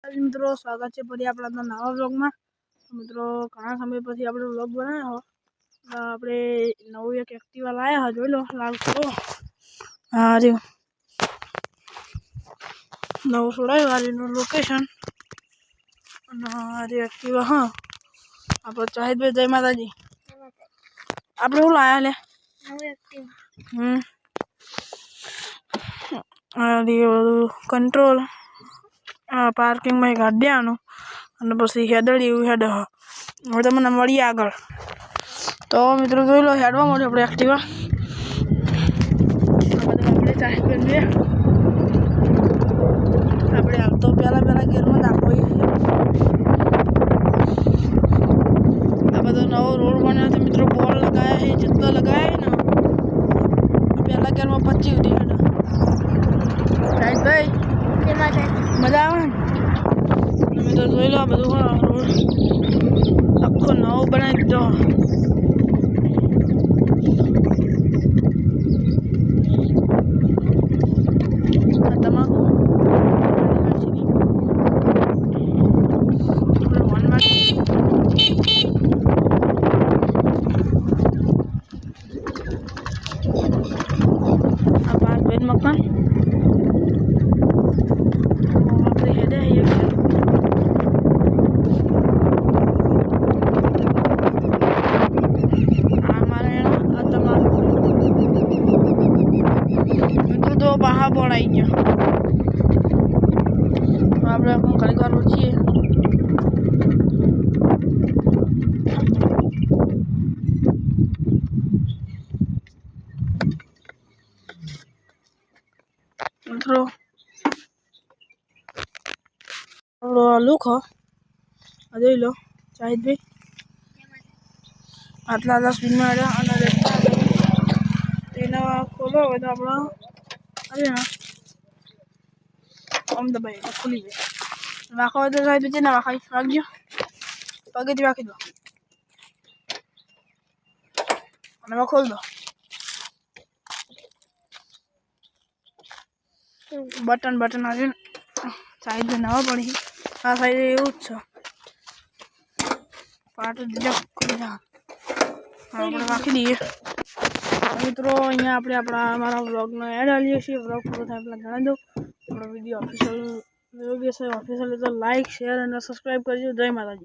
मित्रों स्वागत है फरी अपना नवा व्लॉग में। मित्रों घना समय पछी आपणे व्लॉग बनाया हो आपणे नवुं एक एक्टिवा लाया हो जोई लो लाल करो हाँ रे नवुं छोड़ायो आ रीनु लोकेशन अरे एक्टिवा हाँ आप चाहिए भाई जय माता जी आपणे शू लाया ले अरे कंट्रोल पार्किंग में गाड़ी आनो અને પછી હેડળી હેડ હવે તમને મળીએ આગળ। તો મિત્રો જોઈ લો હેડવા મળ્યો આપણે એક્ટિવા આપણે ચાહી કરીએ આપણે હાલ તો પહેલા ગેરમાં નાખવો આ બધો નવો રોડ બન્યો છે મિત્રો બોર્ડ લગાયા છે જેટલો લગાયા है ना પહેલા ગેરમાં 25 સુધી હેડ સાઈડ ભાઈ મજા આવે ને तो જોઈ લો બધું આખો નવો બનાવી દીધો તમાકુ આ 5 બેડ મકાન આપણે હેડે तो बाहर बोर्ड आई गया तो आप घड़ी बार रुचिए मित्रों लुक हो जोई लो शाहिद भाई आटला स्पीड में आया खोलो हो तो अपना अरे हाँ आम दबाई खुली गई वाखो तो शायद पीछे ना वाखाई वाग गयो पगे थी वाखी दो और खोल दो बटन आज साइड में नवा पड़ी आ साइड एवं पार्ट दीजा खुली जा આપણે રાખી દઈએ મિત્રો અહીંયા આપણે અમારા વ્લોગનો એડ આલીએ છીએ વ્લોગ પૂરો થાય પહેલાં જણાવી દઉં આપણો વિડીયો ઓફિશિયલ તો લાઈક શેર અને સબસ્ક્રાઈબ કરજો। જય માતાજી।